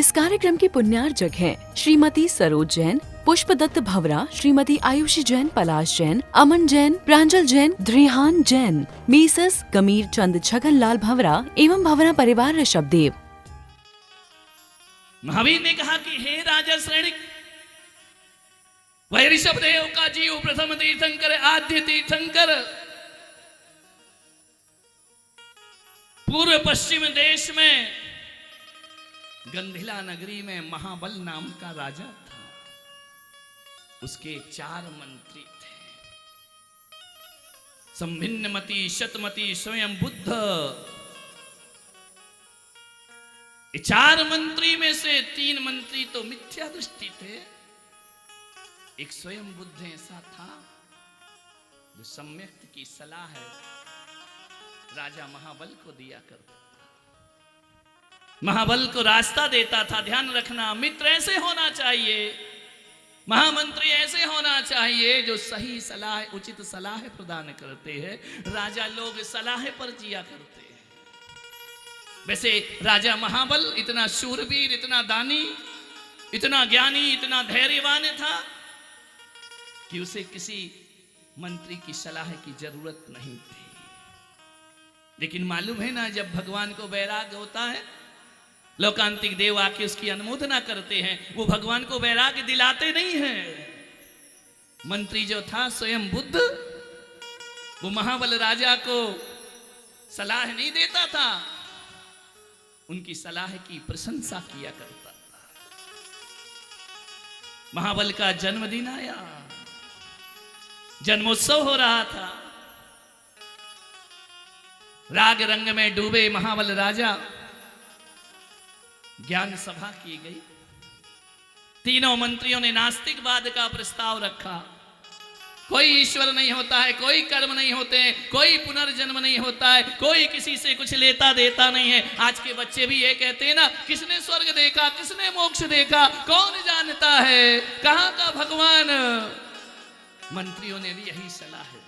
इस कार्यक्रम की पुण्यार्जक हैं श्रीमती सरोज जैन, पुष्पदत्त भवरा, श्रीमती आयुषी जैन, पलाश जैन, अमन जैन, प्रांजल जैन, ध्रिहान जैन, मीसस गमीर चंद छगन लाल भवरा एवं भवरा परिवार ऋषभदेव। महावीर ने कहा कि हे राजा श्रेणिक, वह ऋषभदेव का जीव प्रथम तीर्थंकर, आद्य तीर्थंकर, पूर्व पश्चिम देश में गंधिला नगरी में महाबल नाम का राजा था। उसके 4 मंत्री थे, संभिन्नमति, शतमति, स्वयं बुद्ध। ये 4 मंत्री में से 3 मंत्री तो मिथ्या दृष्टि थे, एक स्वयं बुद्ध ऐसा था जो सम्यक की सलाह है राजा महाबल को दिया करता, महाबल को रास्ता देता था। ध्यान रखना, मित्र ऐसे होना चाहिए, महामंत्री ऐसे होना चाहिए जो सही सलाह, उचित सलाह प्रदान करते हैं। राजा लोग सलाह पर जिया करते हैं। वैसे राजा महाबल इतना शूरवीर, इतना दानी, इतना ज्ञानी, इतना धैर्यवान था कि उसे किसी मंत्री की सलाह की जरूरत नहीं थी। लेकिन मालूम है ना, जब भगवान को वैराग्य होता है, लोकांतिक देव आके उसकी अनुमोदना करते हैं, वो भगवान को वैराग्य दिलाते नहीं हैं। मंत्री जो था स्वयं बुद्ध, वो महाबल राजा को सलाह नहीं देता था, उनकी सलाह की प्रशंसा किया करता था। महाबल का जन्मदिन आया, जन्मोत्सव हो रहा था। राग रंग में डूबे महाबल राजा, ज्ञान सभा की गई। तीनों मंत्रियों ने नास्तिकवाद का प्रस्ताव रखा। कोई ईश्वर नहीं होता है, कोई कर्म नहीं होते हैं, कोई पुनर्जन्म नहीं होता है, कोई किसी से कुछ लेता देता नहीं है। आज के बच्चे भी ये कहते हैं ना, किसने स्वर्ग देखा, किसने मोक्ष देखा, कौन जानता है, कहां का भगवान। मंत्रियों ने भी यही सलाह दी।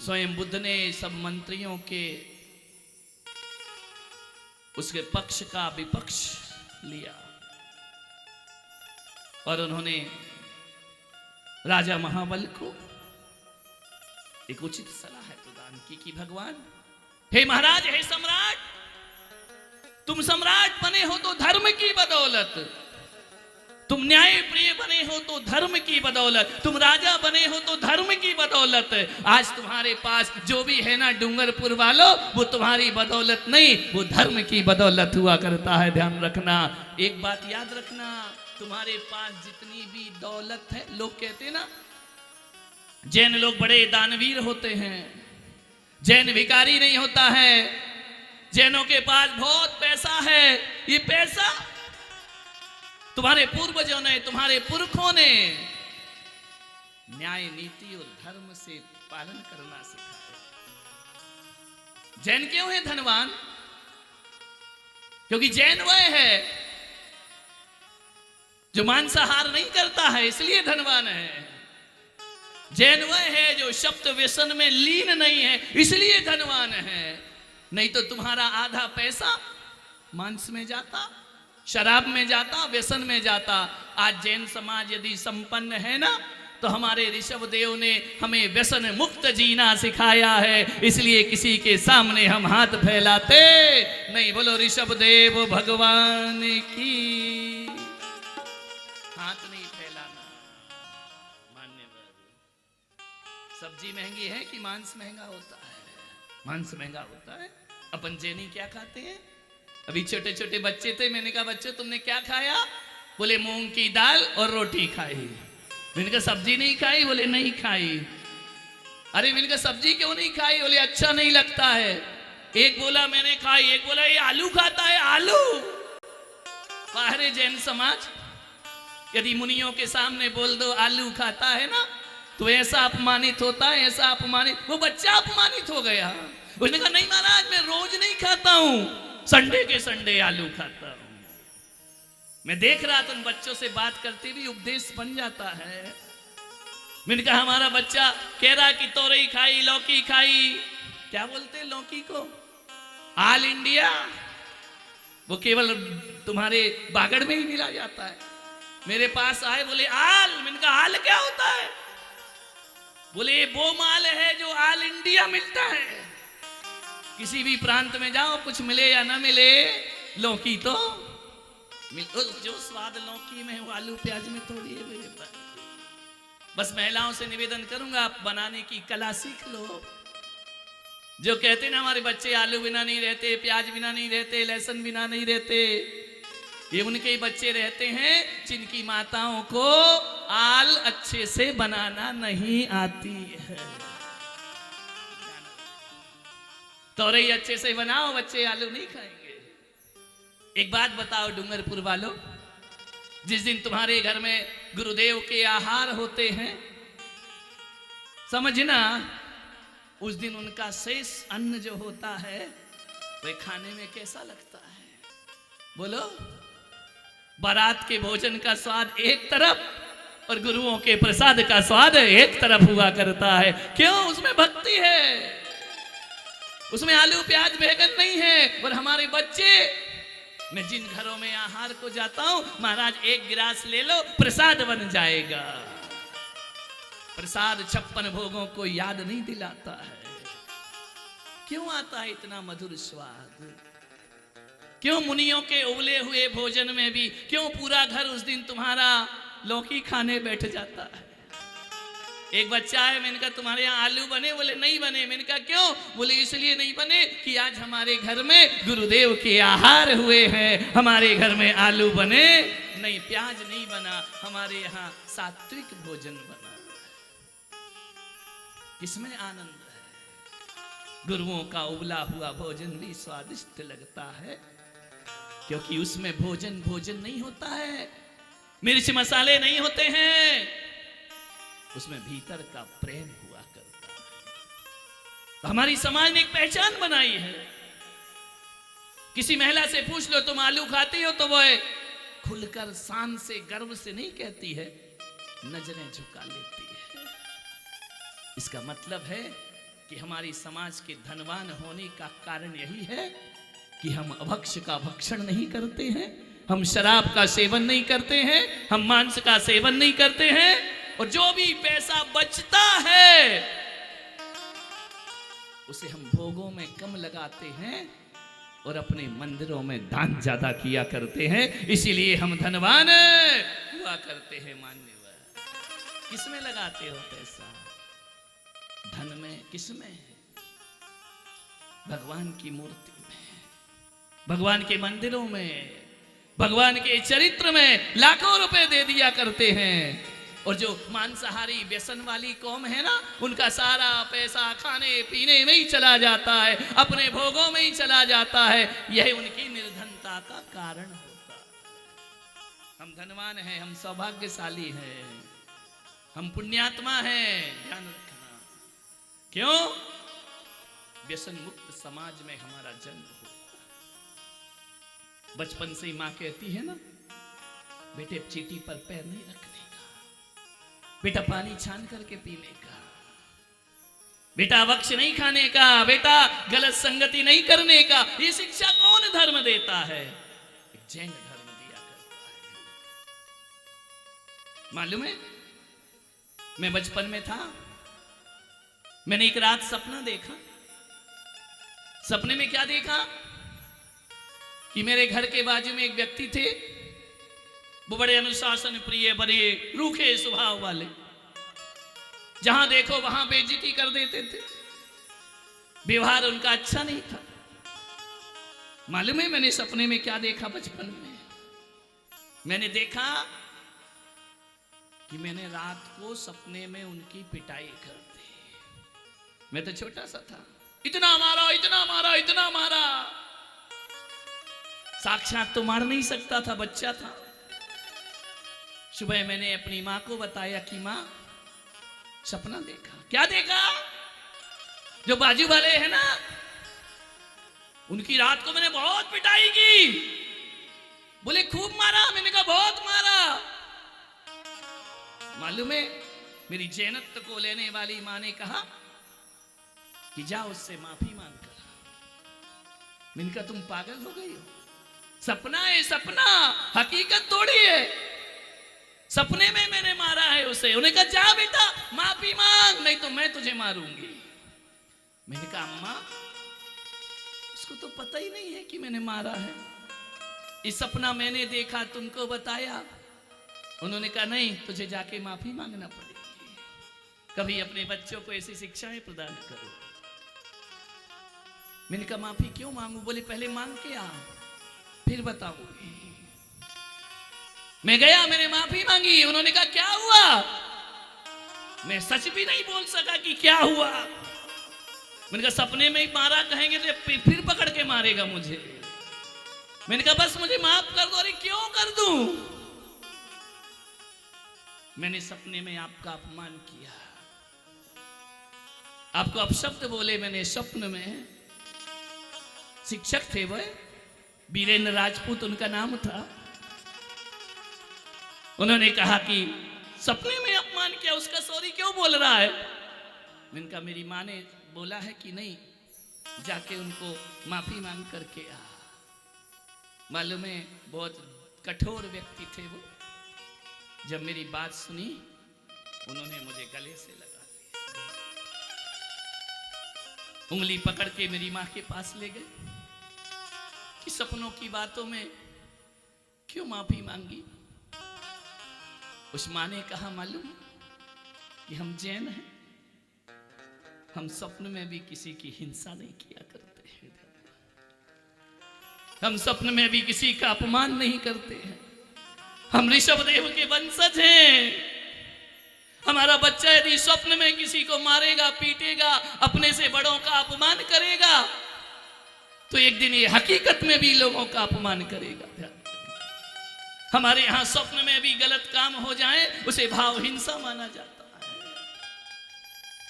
स्वयं बुद्ध ने सब मंत्रियों के उसके पक्ष का विपक्ष लिया और उन्होंने राजा महाबल को एक उचित सलाह प्रदान की कि भगवान, हे महाराज, हे सम्राट, तुम सम्राट बने हो तो धर्म की बदौलत, तुम न्याय प्रिय बने हो तो धर्म की बदौलत, तुम राजा बने हो तो धर्म की बदौलत। आज तुम्हारे पास जो भी है ना डूंगरपुर वालों, वो तुम्हारी बदौलत नहीं, वो धर्म की बदौलत हुआ करता है। ध्यान रखना, एक बात याद रखना, तुम्हारे पास जितनी भी दौलत है, लोग कहते हैं ना, जैन लोग बड़े दानवीर होते हैं, जैन भिखारी नहीं होता है, जैनों के पास बहुत पैसा है। ये पैसा तुम्हारे पूर्वजों ने, तुम्हारे पुरखों ने न्याय, नीति और धर्म से पालन करना सिखाया। जैन क्यों है धनवान? क्योंकि जैन वह है जो मांसाहार नहीं करता है, इसलिए धनवान है। जैन वह है जो शब्द व्यसन में लीन नहीं है, इसलिए धनवान है। नहीं तो तुम्हारा आधा पैसा मांस में जाता, शराब में जाता, व्यसन में जाता। आज जैन समाज यदि संपन्न है ना, तो हमारे ऋषभदेव ने हमें व्यसन मुक्त जीना सिखाया है, इसलिए किसी के सामने हम हाथ फैलाते नहीं। बोलो ऋषभदेव भगवान की। हाथ नहीं फैलाना। मान्यवर, सब्जी महंगी है कि मांस महंगा होता है? मांस महंगा होता है। अपन जैनी क्या खाते हैं? अभी छोटे छोटे बच्चे थे, मैंने कहा बच्चों तुमने क्या खाया? बोले मूंग की दाल और रोटी खाई। मैंने कहा सब्जी नहीं खाई? बोले नहीं खाई। अरे मैंने कहा सब्जी क्यों नहीं खाई? बोले अच्छा नहीं लगता है। एक बोला मैंने खाई, एक बोला ये आलू खाता है, आलू। बाहरे जैन समाज, यदि मुनियों के सामने बोल दो आलू खाता है ना, तो ऐसा अपमानित होता है, ऐसा अपमानित। वो बच्चा अपमानित हो गया। उसने कहा नहीं महाराज, मैं रोज नहीं खाता हूं, संडे के संडे आलू खाता हूं। मैं देख रहा था उन बच्चों से बात करते भी उपदेश बन जाता है। मैंने कहा हमारा बच्चा कह रहा कि तोरई खाई, लौकी खाई, क्या बोलते लौकी को? ऑल इंडिया वो केवल तुम्हारे बागड़ में ही मिला जाता है। मेरे पास आए, बोले आल। मैंने कहा आल क्या होता है? बोले ये वो माल है जो ऑल इंडिया मिलता है। किसी भी प्रांत में जाओ, कुछ मिले या ना मिले, लौकी तो जो स्वाद लौकी में वो आलू प्याज में थोड़ी है मेरे पास। बस महिलाओं से निवेदन करूंगा, आप बनाने की कला सीख लो। जो कहते ना हमारे बच्चे आलू बिना नहीं रहते, प्याज बिना नहीं रहते, लहसुन बिना नहीं रहते, ये उनके ही बच्चे रहते हैं जिनकी माताओं को आल अच्छे से बनाना नहीं आती है। तोरई अच्छे से बनाओ, बच्चे आलू नहीं खाएंगे। एक बात बताओ डूंगरपुर वालों, जिस दिन तुम्हारे घर में गुरुदेव के आहार होते हैं, समझना उस दिन उनका शेष अन्न जो होता है वह खाने में कैसा लगता है? बोलो। बारात के भोजन का स्वाद एक तरफ और गुरुओं के प्रसाद का स्वाद एक तरफ हुआ करता है। क्यों? उसमें भक्ति है, उसमें आलू प्याज बैगन नहीं है। और हमारे बच्चे, मैं जिन घरों में आहार को जाता हूं, महाराज एक गिलास ले लो, प्रसाद बन जाएगा। प्रसाद 56 भोगों को याद नहीं दिलाता है। क्यों आता है इतना मधुर स्वाद? क्यों मुनियों के उबले हुए भोजन में भी क्यों पूरा घर उस दिन तुम्हारा लौकी खाने बैठ जाता है? एक बच्चा है, मैंने कहा तुम्हारे यहाँ आलू बने? बोले नहीं बने। मैंने कहा क्यों? बोले इसलिए नहीं बने कि आज हमारे घर में गुरुदेव के आहार हुए हैं, हमारे घर में आलू बने नहीं, प्याज नहीं बना, हमारे यहाँ सात्विक भोजन बना। किसमें आनंद है? गुरुओं का उबला हुआ भोजन भी स्वादिष्ट लगता है, क्योंकि उसमें भोजन भोजन नहीं होता है, मिर्च मसाले नहीं होते हैं, उसमें भीतर का प्रेम हुआ करता है। तो हमारी समाज ने एक पहचान बनाई है। किसी महिला से पूछ लो तुम आलू खाती हो, तो वह खुलकर शान से गर्व से नहीं कहती है, नजरें झुका लेती है। इसका मतलब है कि हमारी समाज के धनवान होने का कारण यही है कि हम अभक्ष का भक्षण नहीं करते हैं, हम शराब का सेवन नहीं करते हैं, हम मांस का सेवन नहीं करते हैं, और जो भी पैसा बचता है उसे हम भोगों में कम लगाते हैं और अपने मंदिरों में दान ज्यादा किया करते हैं। इसीलिए हम धनवान हुआ करते हैं। मान्यवर, किसमें लगाते हो पैसा? धन में? किसमें? भगवान की मूर्ति में, भगवान के मंदिरों में, भगवान के चरित्र में लाखों रुपए दे दिया करते हैं। और जो मांसाहारी व्यसन वाली कौम है ना, उनका सारा पैसा खाने पीने में ही चला जाता है, अपने भोगों में ही चला जाता है। यह उनकी निर्धनता का कारण होता है। हम धनवान हैं, हम सौभाग्यशाली हैं, हम पुण्यात्मा हैं, ध्यान रखना। क्यों? व्यसन मुक्त समाज में हमारा जन्म हुआ। बचपन से ही मां कहती है ना, बेटे चीटी पर पैर नहीं रखने का, बेटा पानी छान करके पीने का, बेटा वक्ष नहीं खाने का, बेटा गलत संगति नहीं करने का। ये शिक्षा कौन धर्म देता है? एक जैन धर्म दिया करता है। मालूम है, मैं बचपन में था, मैंने एक रात सपना देखा। सपने में क्या देखा कि मेरे घर के बाजू में एक व्यक्ति थे, वो बड़े अनुशासन प्रिय, बड़े रूखे स्वभाव वाले, जहां देखो वहां बेइज्जती कर देते थे, व्यवहार उनका अच्छा नहीं था। मालूम है मैंने सपने में क्या देखा? बचपन में मैंने देखा कि मैंने रात को सपने में उनकी पिटाई कर दी। मैं तो छोटा सा था, इतना मारा, इतना मारा, इतना मारा। साक्षात तो मार नहीं सकता था, बच्चा था। सुबह मैंने अपनी मां को बताया कि मां, सपना देखा। क्या देखा? जो बाजू वाले हैं ना, उनकी रात को मैंने बहुत पिटाई की। बोले खूब मारा? मैंने कहा बहुत मारा। मालूम है, मेरी जैनत्व को लेने वाली मां ने कहा कि जा उससे माफी मांग कर। मैंने कहा तुम पागल हो गई हो? सपना है सपना, हकीकत थोड़ी है। सपने में मैंने मारा है उसे। उन्हें कहा जा बेटा माफी मांग, नहीं तो मैं तुझे मारूंगी। मैंने कहा अम्मा उसको तो पता ही नहीं है कि मैंने मारा है, इस सपना मैंने देखा तुमको बताया। उन्होंने कहा नहीं, तुझे जाके माफी मांगना पड़ेगी। कभी अपने बच्चों को ऐसी शिक्षाएं प्रदान करो। मैंने कहा माफी क्यों मांगू? बोले पहले मांग के आ, फिर बताऊंगी। मैं गया, मैंने माफी मांगी। उन्होंने कहा क्या हुआ? मैं सच भी नहीं बोल सका कि क्या हुआ। मैंने कहा सपने में ही मारा कहेंगे तो फिर पकड़ के मारेगा मुझे। मैंने कहा बस मुझे माफ कर दो। अरे क्यों कर दूं? मैंने सपने में आपका अपमान किया, आपको अपशब्द बोले मैंने स्वप्न में। शिक्षक थे वह, वीरेंद्र राजपूत उनका नाम था। उन्होंने कहा कि सपने में अपमान किया, उसका सॉरी क्यों बोल रहा है? मैंने कहा मेरी माँ ने बोला है कि नहीं, जाके उनको माफी मांग करके आ। मालूम है बहुत कठोर व्यक्ति थे वो। जब मेरी बात सुनी उन्होंने मुझे गले से लगा लिया, उंगली पकड़ के मेरी माँ के पास ले गए कि सपनों की बातों में क्यों माफी मांगी। उस माँ ने कहा मालूम कि हम जैन हैं, हम स्वप्न में भी किसी की हिंसा नहीं किया करते हैं, हम स्वप्न में भी किसी का अपमान नहीं करते हैं। हम ऋषभदेव के वंशज हैं। हमारा बच्चा यदि स्वप्न में किसी को मारेगा, पीटेगा, अपने से बड़ों का अपमान करेगा, तो एक दिन ये हकीकत में भी लोगों का अपमान करेगा। हमारे यहां स्वप्न में भी गलत काम हो जाए उसे भाव हिंसा माना जाता है।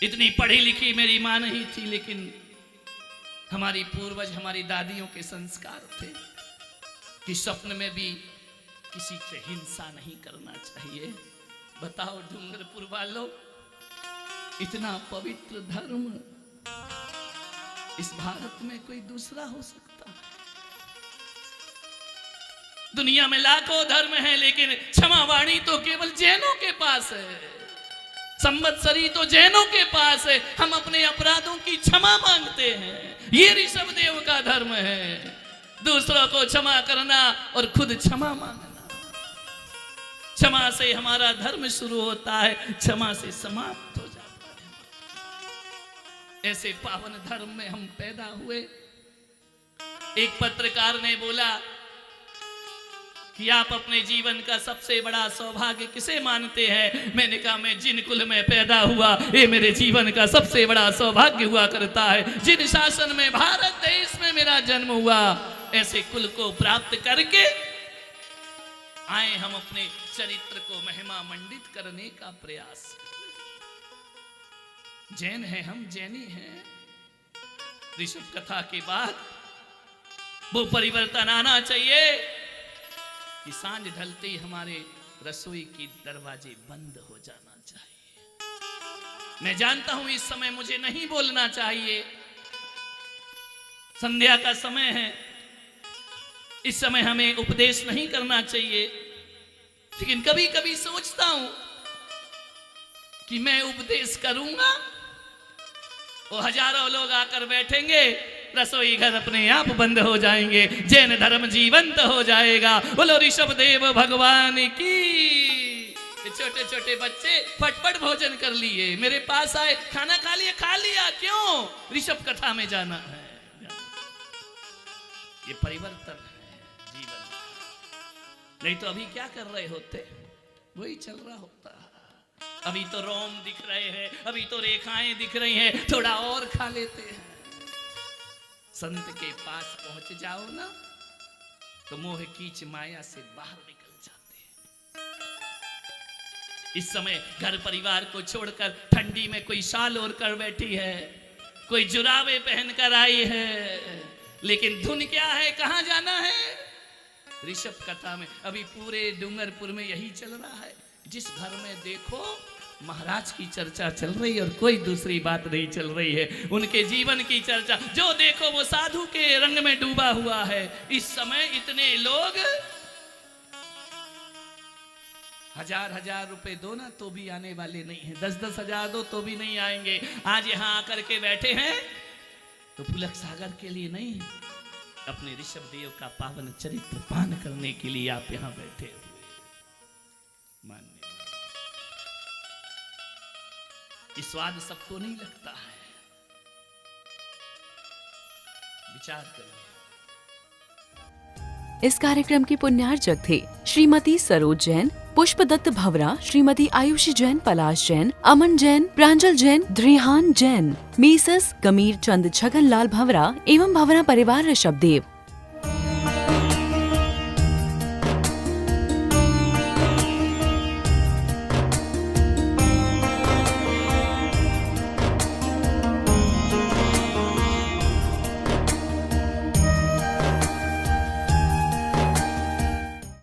इतनी पढ़ी लिखी मेरी मां नहीं थी, लेकिन हमारी पूर्वज, हमारी दादियों के संस्कार थे कि स्वप्न में भी किसी से हिंसा नहीं करना चाहिए। बताओ डूंगरपुर वालों, इतना पवित्र धर्म इस भारत में कोई दूसरा हो सकता है? दुनिया में लाखों धर्म हैं, लेकिन क्षमावाणी तो केवल जैनों के पास है, संवत्सरी तो जैनों के पास है। हम अपने अपराधों की क्षमा मांगते हैं, ये ऋषभदेव का धर्म है। दूसरों को क्षमा करना और खुद क्षमा मांगना। क्षमा से हमारा धर्म शुरू होता है, क्षमा से समाप्त हो जाता है। ऐसे पावन धर्म में हम पैदा हुए। एक पत्रकार ने बोला कि आप अपने जीवन का सबसे बड़ा सौभाग्य किसे मानते हैं? मैंने कहा मैं जिन कुल में पैदा हुआ, ये मेरे जीवन का सबसे बड़ा सौभाग्य हुआ करता है। जिन शासन में, भारत देश में मेरा जन्म हुआ, ऐसे कुल को प्राप्त करके आए हम अपने चरित्र को महिमा मंडित करने का प्रयास। जैन हैं हम, जैनी हैं। ऋषभ कथा के बाद वो परिवर्तन आना चाहिए कि सांझ ढलते ही हमारे रसोई की दरवाजे बंद हो जाना चाहिए। मैं जानता हूं इस समय मुझे नहीं बोलना चाहिए, संध्या का समय है, इस समय हमें उपदेश नहीं करना चाहिए, लेकिन कभी कभी सोचता हूं कि मैं उपदेश करूंगा, वो हजारों लोग आकर बैठेंगे, रसोई घर अपने आप बंद हो जाएंगे, जैन धर्म जीवंत हो जाएगा। बोलो ऋषभदेव भगवान की। छोटे छोटे बच्चे फटफट भोजन कर लिए, मेरे पास आए, खाना खा लिया? खा लिया। क्यों? ऋषभ कथा में जाना है। ये परिवर्तन है जीवन। नहीं तो अभी क्या कर रहे होते? वही चल रहा होता। अभी तो रोम दिख रहे हैं, अभी तो रेखाएं दिख रही हैं, थोड़ा और खा लेते हैं। संत के पास पहुंच जाओ ना तो मोह कीच माया से बाहर निकल जाते हैं। इस समय घर परिवार को छोड़कर ठंडी में कोई शाल ओढ़ कर बैठी है, कोई जुराबे पहनकर आई है, लेकिन धुन क्या है, कहां जाना है? ऋषभ कथा में अभी पूरे डूंगरपुर में यही चल रहा है। जिस घर में देखो महाराज की चर्चा चल रही है और कोई दूसरी बात नहीं चल रही है, उनके जीवन की चर्चा। जो देखो वो साधु के रंग में डूबा हुआ है। इस समय इतने लोग 1000-1000 रुपए दो ना तो भी आने वाले नहीं है, 10-10 हजार दो तो भी नहीं आएंगे। आज यहाँ आकर के बैठे हैं तो पुलक सागर के लिए नहीं, अपने ऋषभ देव का पावन चरित्र पान करने के लिए आप यहाँ बैठे हुए। मान्य ये स्वाद सबको नहीं लगता है, विचार करिए। इस कार्यक्रम की पुण्यार्चक थे श्रीमती सरोज जैन, पुष्पदत्त भवरा, श्रीमती आयुषी जैन, पलाश जैन, अमन जैन, प्रांजल जैन, ध्रिहान जैन, मीसस गमीर चंद छगन लाल भवरा एवं भवरा परिवार ऋषभ देव।